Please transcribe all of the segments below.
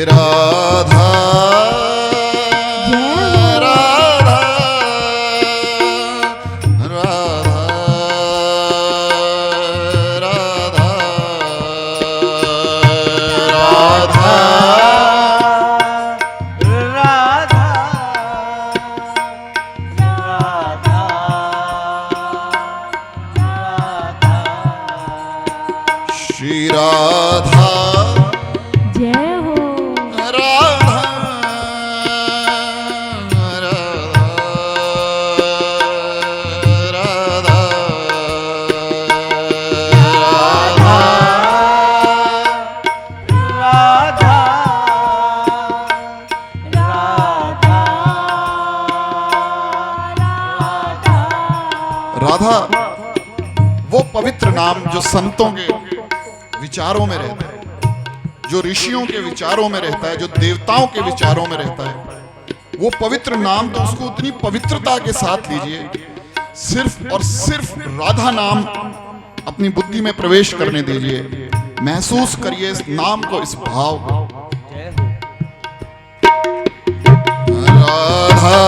राधा राधा राधा राधा राधा श्री राधा जय हो राधा राधा राधा राधा वो पवित्र नाम जो संतों के विचारों में रहता है, जो ऋषियों के विचारों में रहता है, जो देवताओं के विचारों में रहता है, वो पवित्र नाम तो उसको उतनी पवित्रता के साथ लीजिए, सिर्फ और सिर्फ राधा नाम अपनी बुद्धि में प्रवेश करने दीजिए, महसूस करिए इस नाम को, इस भाव को। राधा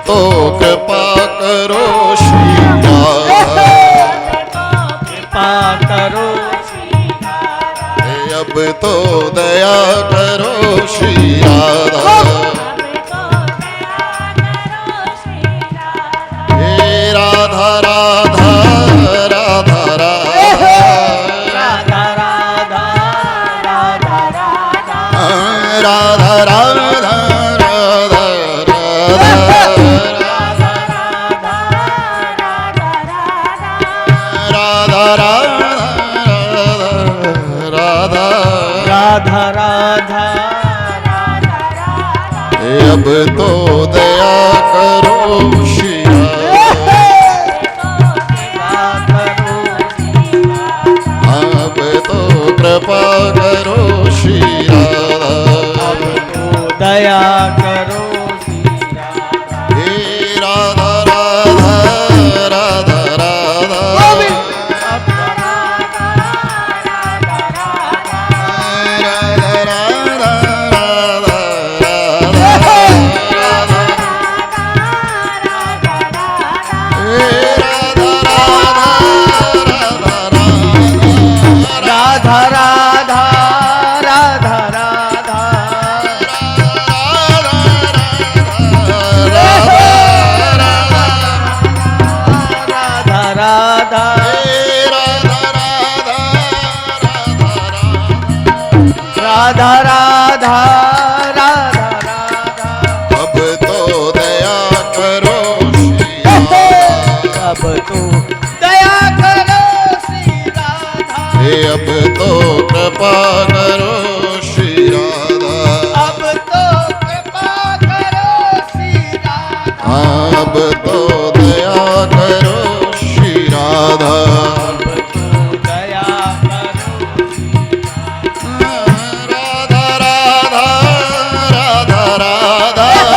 तो कृपा करो श्री राधा, कृपा करो अब तो दया करो श्री राधा, हे राधा राधा राधा राधा राधा राधा राधा राधा राधा राधा राधा अब तो दया करो श्री राधा, अब तो कृपा करो श्री राधा, दया करो हे राधा राधा राधा राधा राधा राधा राधा राधा राधा राधा राधा राधा राधा राधा अब तो दया करो श्री राधा, अब तो दया करो श्री राधा, हे अब तो कृपा करो श्री राधा, अब तो कृपा करो श्री राधा, अब तो दया करो श्री राधा, अब तो दया करो राधा राधा राधा राधा राधा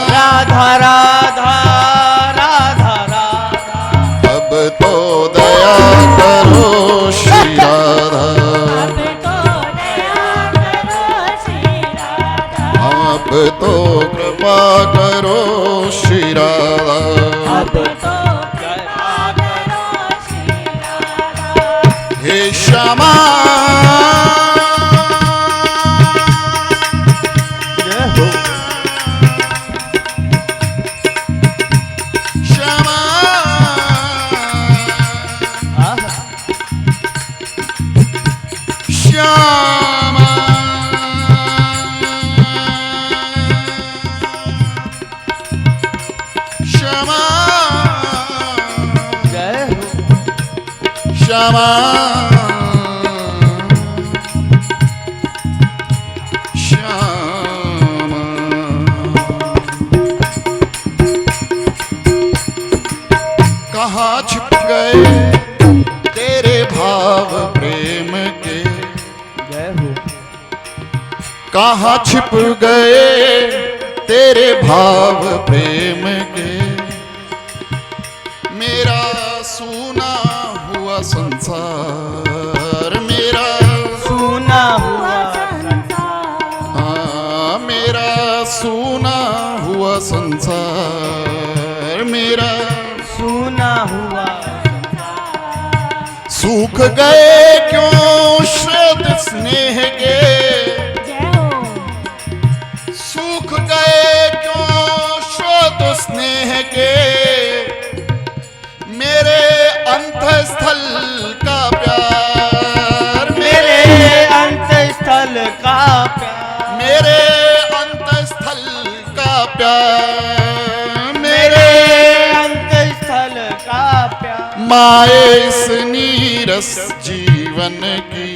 राधा राधा राधा अब तो दया करो श्री राधा, अब तो कृपा करो श्री राधा, अब तो कृपा करो श्री राधा, हे श्यामा जय हो श्यामा श्यामा श्यामा जय हो श्यामा श्यामा कहाँ छिप गए तेरे भाव प्रेम के, जय हो कहाँ छिप गए तेरे भाव प्रेम के, मेरा सूना हुआ संसार, मेरा सुना हुआ हाँ मेरा सूना हुआ संसार, मेरा सुना हुआ सूख गए क्यों श्रद्ध स्नेह के, सूख गए क्यों श्रद्ध स्नेह के, मेरे अंतःस्थल का प्यार, मेरे अंतस्थल का प्यार, मेरे अंतःस्थल का प्यार, मेरे अंतस्थल का प्यार, माए इस नीरस जीवन की,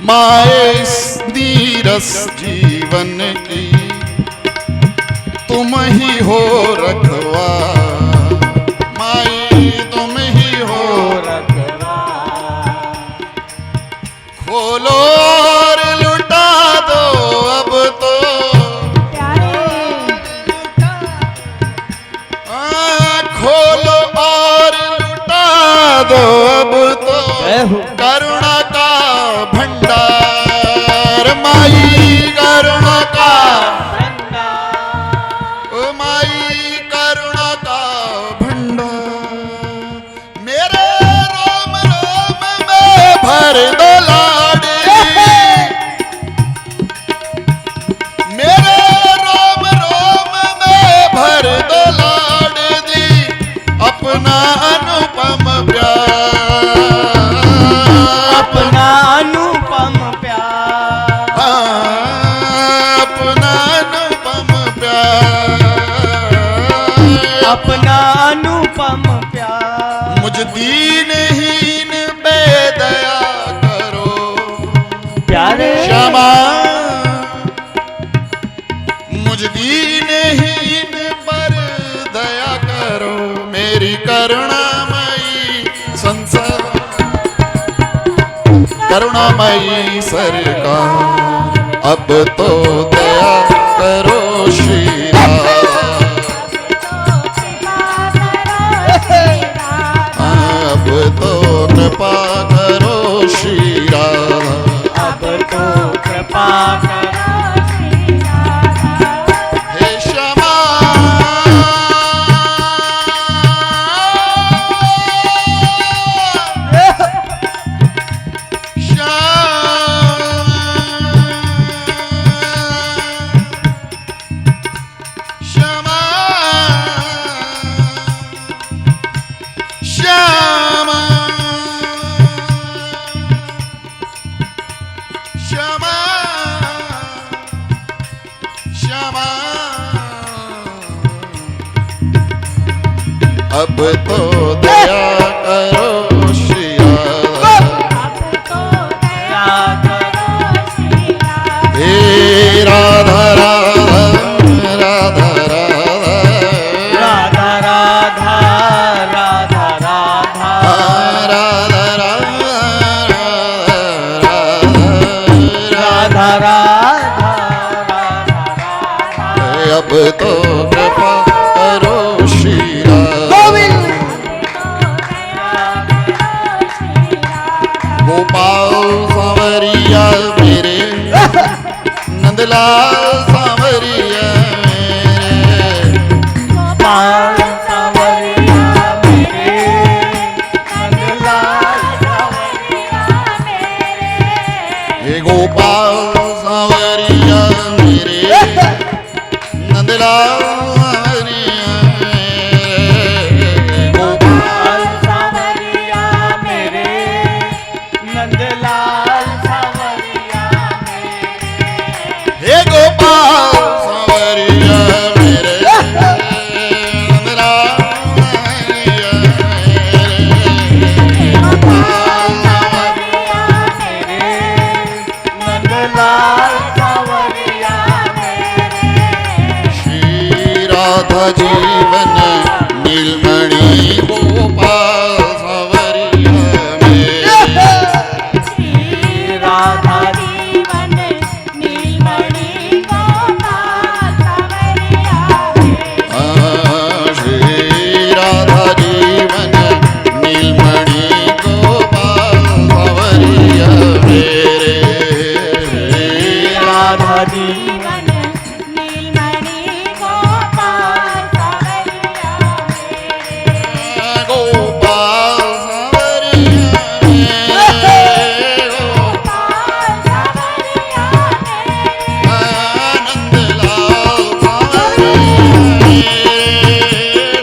माए इस नीरस जीवन की, तुम ही हो रखवा, माई तुम ही हो रखवा, खोलो और लुटा दो अब तो, खोलो और लुटा दो जय हो करुणा का भंडार माई करुणा का ओ माई करुणा का भंडार मेरे रोम रोम में भर दो लाडली मेरे रोम रोम में भर दो लाडली अपना अनुपम प्यार अपना अनुपम प्यार अपना अनुपम प्यार अपना अनुपम प्यार मुझ दीनहीन पे दया करो प्यारे क्षमा मुझ दीनहीन पर दया करो मेरी करुणामयी संसार करुणामयी सरकार अब तो दया करो श्री राम अब तो कृपा करो श्री राम अब तो कृपा करो हे क्षमा अब तो दया करो श्री राम दया करो श्री राम हे राधा राधा राधा राधा राधा राधा राधा राधा राधा राधा राधा राधा अब तो कृपा करो श्री राम गोपाल सांवरिया मेरे नंदलाल सांवरिया मेरे गोपाल सांवरिया मेरे नंदलाल सांवरिया मेरे हे गोपाल सांवरिया मेरे नंदलाल सांवरिया मेरे गोपाल सांवरिया मेरे नंदलाल सांवरिया मेरे हे गोपाल सांवरिया मेरे नंदलाल सांवरिया मेरे गोपाल सांवरिया मेरे नंदलाल सांवरिया मेरे श्री राधा जीवन नीलमणि गोपाल सांवरिया मेरे श्री राधा जीवन नीलमणि गोपाल सांवरिया मेरे श्री राधा जीवन नीलमणि गोपाल सांवरिया मेरे राधा जी जीवन नीलमणि गोपाल सांवरिया मेरे गोपाल सांवरिया मेरे गोपाल सांवरिया मेरे नंदलाल सांवरिया मेरे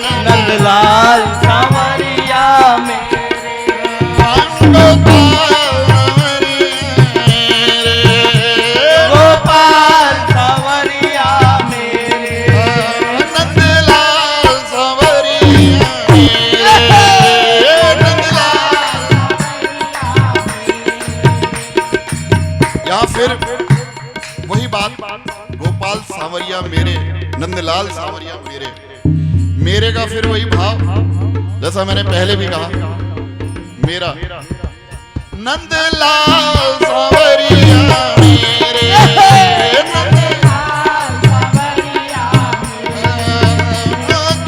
नंदलाल सांवरिया मेरे गोपाल सांवरिया मेरे नंदलाल सांवरिया मेरे या फिर वही बात गोपाल सांवरिया मेरे नंदलाल सांवरिया मेरे मेरे का फिर वही भाव जैसा मैंने पहले भी कहा मेरा नंदलाल सांवरिया मेरे गोपाल सांवरिया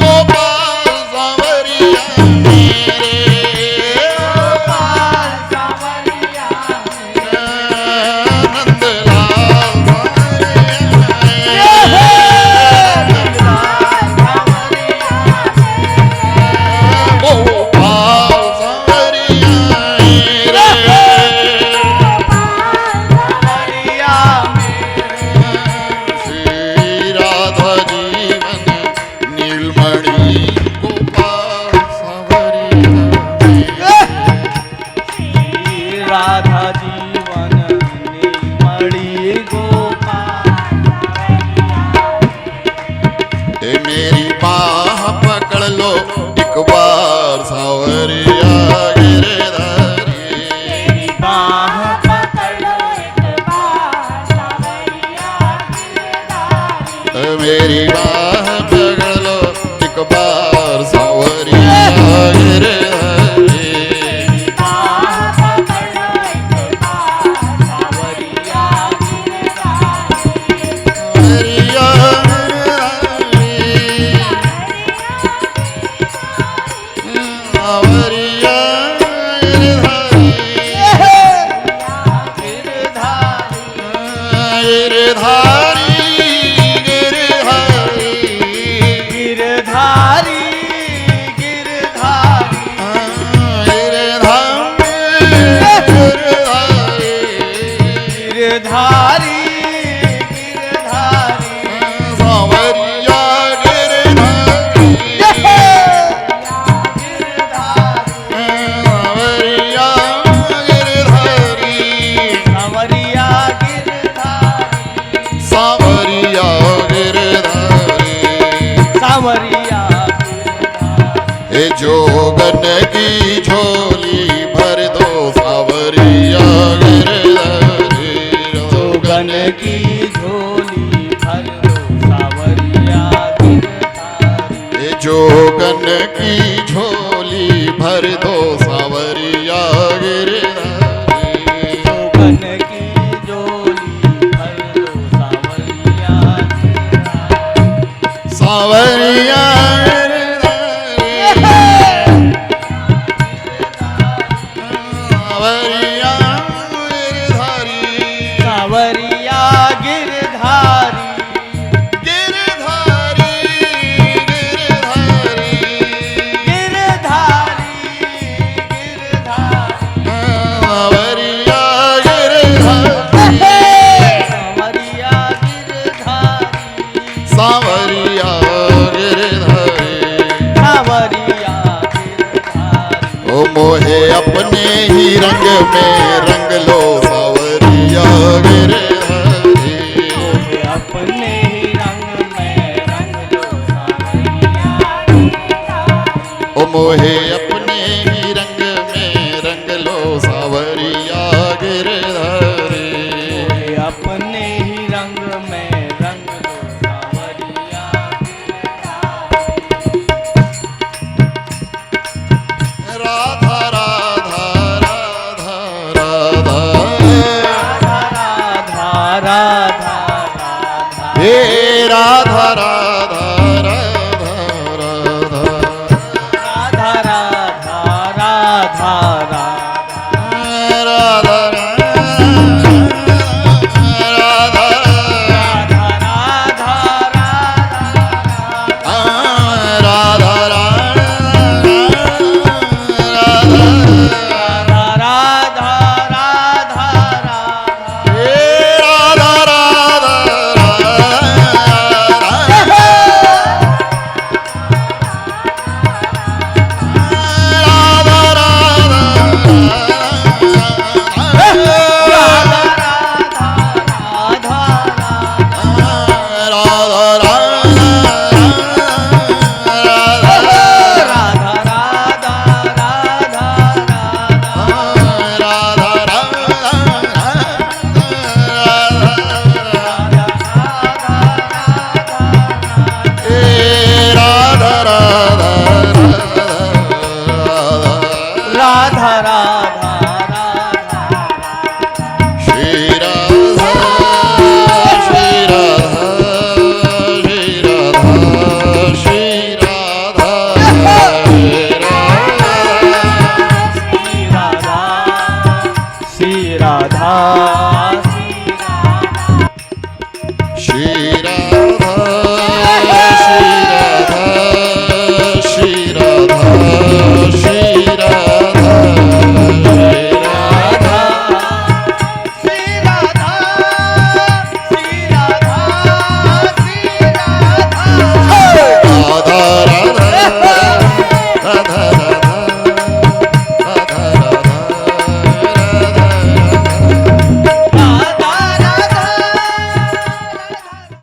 गोपाल सांवरिया मेरे गोपाल सांवरिया गिरधारी मेरी बाह पकड़ लो एक बार सांवरिया गिरधारी मेरी बाह पकड़ लो एक बार सांवरिया गिरधारी मेरी बाह पकड़ लो एक बार सांवरिया गिरधारी सांवरिया सांवरिया गिरधारी गिरधारी गिरधारी गिरधारी गिरधारी गिरधारी सांवरिया गिरधारी सांवरिया गिरधारी सांवरिया गिरधारी सांवरिया गिरधारी सांवरिया हे जोगन की झोली भर दो सांवरिया गिरधारी जोगन की झोली भर दो सांवरिया गिरधारी हे जोगन की झोली भर दो सांवरिया गिरधारी जोगन की झोली भर दो सांवरिया गिरधारी सांवरिया सांवरिया गिरधारी गिरधारी गिरधारी गिरधारी गिरधारी सांवरिया गिरधारी सांवरिया गिरधारी सांवरिया गिरधारी सांवरिया गिरधारी ओ मोहे अपने ही रंग में रंग लो सांवरिया गिरधारी मोहे अपने ही रंग में रंग लो सांवरिया गिरधारी ओ मोहे अपने ही रंग में रंग लो सांवरिया गिरधारी मोहे अपने ही रंग में रंग लो सांवरिया राधा राधा राधा राधा राधा राधा राधा हे राधा राधा राधा राधा राधा राधा राधा राधा राधा राधा राधा राधा राधा